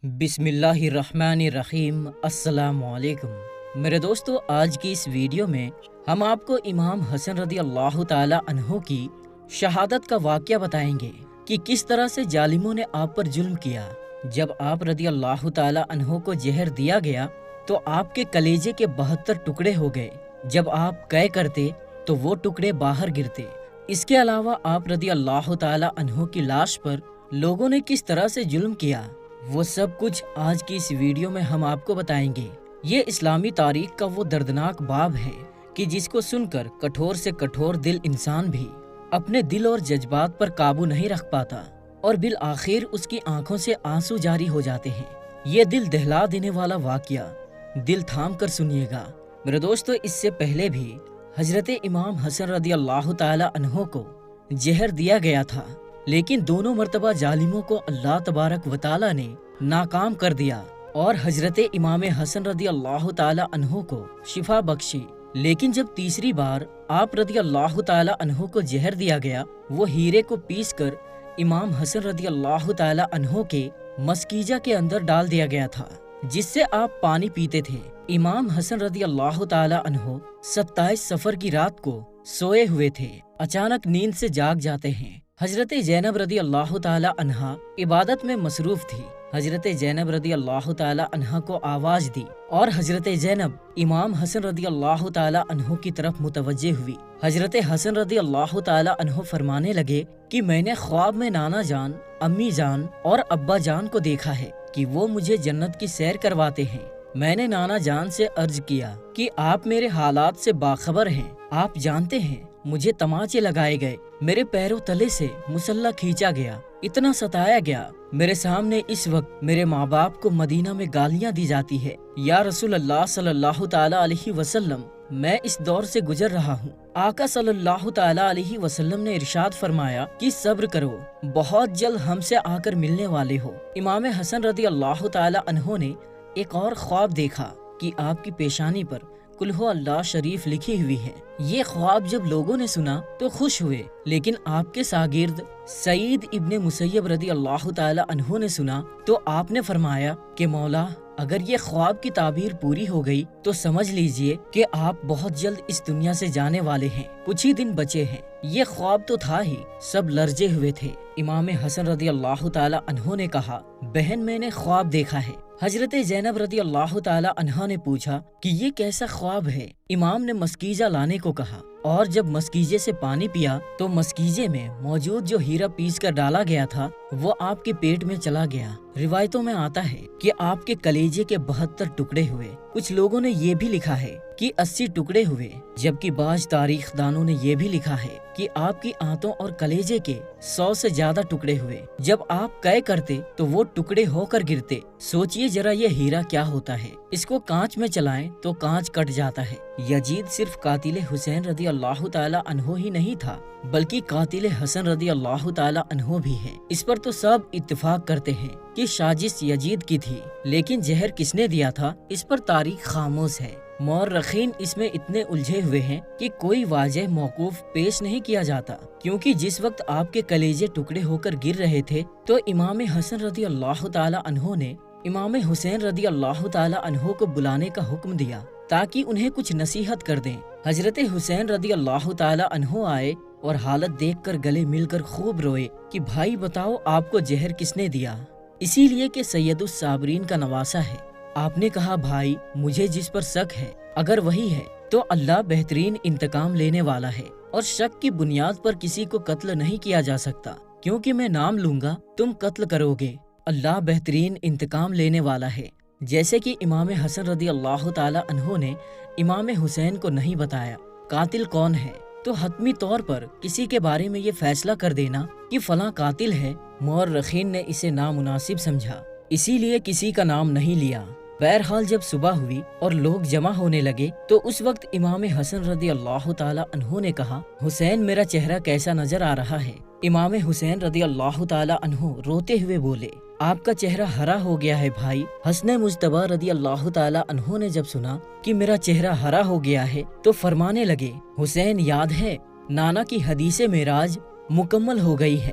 بسم اللہ الرحمن الرحیم۔ السلام علیکم میرے دوستو، آج کی اس ویڈیو میں ہم آپ کو امام حسن رضی اللہ تعالی عنہ کی شہادت کا واقعہ بتائیں گے کہ کس طرح سے ظالموں نے آپ پر ظلم کیا۔ جب آپ رضی اللہ تعالی عنہ کو زہر دیا گیا تو آپ کے کلیجے کے 72 ٹکڑے ہو گئے۔ جب آپ قے کرتے تو وہ ٹکڑے باہر گرتے۔ اس کے علاوہ آپ رضی اللہ تعالی عنہ کی لاش پر لوگوں نے کس طرح سے ظلم کیا، وہ سب کچھ آج کی اس ویڈیو میں ہم آپ کو بتائیں گے۔ یہ اسلامی تاریخ کا وہ دردناک باب ہے کہ جس کو سن کر کٹھور سے کٹھور دل انسان بھی اپنے دل اور جذبات پر قابو نہیں رکھ پاتا اور بالآخر اس کی آنکھوں سے آنسو جاری ہو جاتے ہیں۔ یہ دل دہلا دینے والا واقعہ دل تھام کر سنیے گا۔ میرے دوستو، اس سے پہلے بھی حضرت امام حسن رضی اللہ تعالی عنہ کو زہر دیا گیا تھا، لیکن دونوں مرتبہ ظالموں کو اللہ تبارک و تعالی نے ناکام کر دیا اور حضرت امام حسن رضی اللہ تعالی عنہ کو شفا بخشی۔ لیکن جب تیسری بار آپ رضی اللہ تعالی عنہ کو زہر دیا گیا، وہ ہیرے کو پیس کر امام حسن رضی اللہ تعالی عنہ کے مسکیجہ کے اندر ڈال دیا گیا تھا، جس سے آپ پانی پیتے تھے۔ امام حسن رضی اللہ تعالی عنہ 27 صفر کی رات کو سوئے ہوئے تھے، اچانک نیند سے جاگ جاتے ہیں۔ حضرت زینب رضی اللہ تعالی عنہا عبادت میں مصروف تھی۔ حضرت زینب رضی اللہ تعالی عنہا کو آواز دی اور حضرت زینب امام حسن رضی اللہ تعالی عنہ کی طرف متوجہ ہوئی۔ حضرت حسن رضی اللہ تعالی عنہ فرمانے لگے کہ میں نے خواب میں نانا جان، امی جان اور ابا جان کو دیکھا ہے کہ وہ مجھے جنت کی سیر کرواتے ہیں۔ میں نے نانا جان سے عرض کیا کہ آپ میرے حالات سے باخبر ہیں، آپ جانتے ہیں مجھے تماچے لگائے گئے، میرے پیروں تلے سے مسلح کھینچا گیا، اتنا ستایا گیا، میرے سامنے اس وقت میرے ماں باپ کو مدینہ میں گالیاں دی جاتی ہے۔ یا رسول اللہ صلی اللہ تعالی علیہ وسلم، میں اس دور سے گزر رہا ہوں۔ آقا صلی اللہ تعالی علیہ وسلم نے ارشاد فرمایا کہ صبر کرو، بہت جلد ہم سے آ کر ملنے والے ہو۔ امام حسن رضی اللہ تعالی عنہ نے ایک اور خواب دیکھا کہ آپ کی پیشانی پر قل ہو اللہ شریف لکھی ہوئی ہے۔ یہ خواب جب لوگوں نے سنا تو خوش ہوئے، لیکن آپ کے شاگرد سعید ابن مسیب رضی اللہ تعالی عنہ نے سنا تو آپ نے فرمایا کہ مولا، اگر یہ خواب کی تعبیر پوری ہو گئی تو سمجھ لیجئے کہ آپ بہت جلد اس دنیا سے جانے والے ہیں، کچھ ہی دن بچے ہیں۔ یہ خواب تو تھا ہی، سب لرزے ہوئے تھے۔ امام حسن رضی اللہ تعالی عنہ نے کہا، بہن میں نے خواب دیکھا ہے۔ حضرت زینب رضی اللہ تعالی عنہا نے پوچھا کہ یہ کیسا خواب ہے؟ امام نے مسکیجہ لانے کو کہا اور جب مسکیجے سے پانی پیا تو مسکیجے میں موجود جو ہیرا پیس کر ڈالا گیا تھا وہ آپ کے پیٹ میں چلا گیا۔ روایتوں میں آتا ہے کہ آپ کے کلیجے کے 72 ٹکڑے ہوئے۔ کچھ لوگوں نے یہ بھی لکھا ہے کہ 80 ٹکڑے ہوئے، جبکہ بعض تاریخ دانوں نے یہ بھی لکھا ہے کہ آپ کی آنتوں اور کلیجے کے 100 سے زیادہ ٹکڑے ہوئے۔ جب آپ قے کرتے تو وہ ٹکڑے ہو کر گرتے۔ سوچئے ذرا یہ ہیرا کیا ہوتا ہے، اس کو کانچ میں چلائیں تو کانچ کٹ جاتا ہے۔ یزید صرف قاتل حسین رضی اللہ تعالی عنہ ہی نہیں تھا، بلکہ قاتل حسن رضی اللہ تعالی عنہ بھی ہے۔ اس پر تو سب اتفاق کرتے ہیں کہ سازش یزید کی تھی، لیکن زہر کس نے دیا تھا اس پر تاریخ خاموش ہے۔ مورخین اس میں اتنے الجھے ہوئے ہیں کہ کوئی واضح موقوف پیش نہیں کیا جاتا، کیونکہ جس وقت آپ کے کلیجے ٹکڑے ہو کر گر رہے تھے تو امام حسن رضی اللہ تعالی عنہ نے امام حسین رضی اللہ تعالی عنہ کو بلانے کا حکم دیا تاکہ انہیں کچھ نصیحت کر دیں۔ حضرت حسین رضی اللہ تعالی عنہ آئے اور حالت دیکھ کر گلے مل کر خوب روئے کہ بھائی بتاؤ آپ کو زہر کس نے دیا؟ اسی لیے کہ سید الصابرین کا نواسہ ہے۔ آپ نے کہا بھائی، مجھے جس پر شک ہے اگر وہی ہے تو اللہ بہترین انتقام لینے والا ہے، اور شک کی بنیاد پر کسی کو قتل نہیں کیا جا سکتا، کیونکہ میں نام لوں گا تم قتل کرو گے۔ اللہ بہترین انتقام لینے والا ہے۔ جیسے کہ امام حسن رضی اللہ تعالی عنہ نے امام حسین کو نہیں بتایا قاتل کون ہے، تو حتمی طور پر کسی کے بارے میں یہ فیصلہ کر دینا کہ فلاں قاتل ہے، مورخین نے اسے نامناسب سمجھا، اسی لیے کسی کا نام نہیں لیا۔ بہرحال جب صبح ہوئی اور لوگ جمع ہونے لگے تو اس وقت امام حسن رضی اللہ تعالی عنہ نے کہا، حسین میرا چہرہ کیسا نظر آ رہا ہے؟ امام حسین رضی اللہ تعالی عنہ روتے ہوئے بولے، آپ کا چہرہ ہرا ہو گیا ہے بھائی۔ حسن مجتبی رضی اللہ تعالی عنہ نے جب سنا کہ میرا چہرہ ہرا ہو گیا ہے تو فرمانے لگے، حسین یاد ہے نانا کی حدیث معراج مکمل ہو گئی ہے،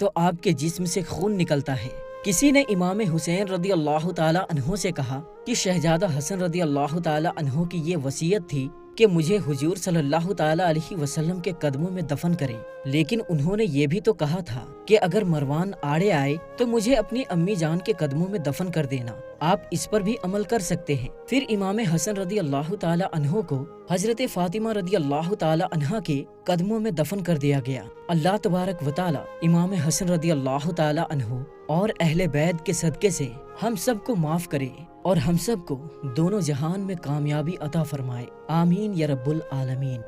تو آپ کے جسم سے خون نکلتا ہے۔ کسی نے امام حسین رضی اللہ تعالی عنہ سے کہا کہ شہزادہ حسن رضی اللہ تعالی عنہ کی یہ وصیت تھی کہ مجھے حضور صلی اللہ تعالی علیہ وسلم کے قدموں میں دفن کریں، لیکن انہوں نے یہ بھی تو کہا تھا کہ اگر مروان آڑے آئے تو مجھے اپنی امی جان کے قدموں میں دفن کر دینا۔ آپ اس پر بھی عمل کر سکتے ہیں۔ پھر امام حسن رضی اللہ تعالی عنہ کو حضرت فاطمہ رضی اللہ تعالی عنہا کے قدموں میں دفن کر دیا گیا۔ اللہ تبارک و تعالی امام حسن رضی اللہ تعالی عنہ اور اہل بیت کے صدقے سے ہم سب کو معاف کرے اور ہم سب کو دونوں جہان میں کامیابی عطا فرمائے، آمین یا رب العالمین۔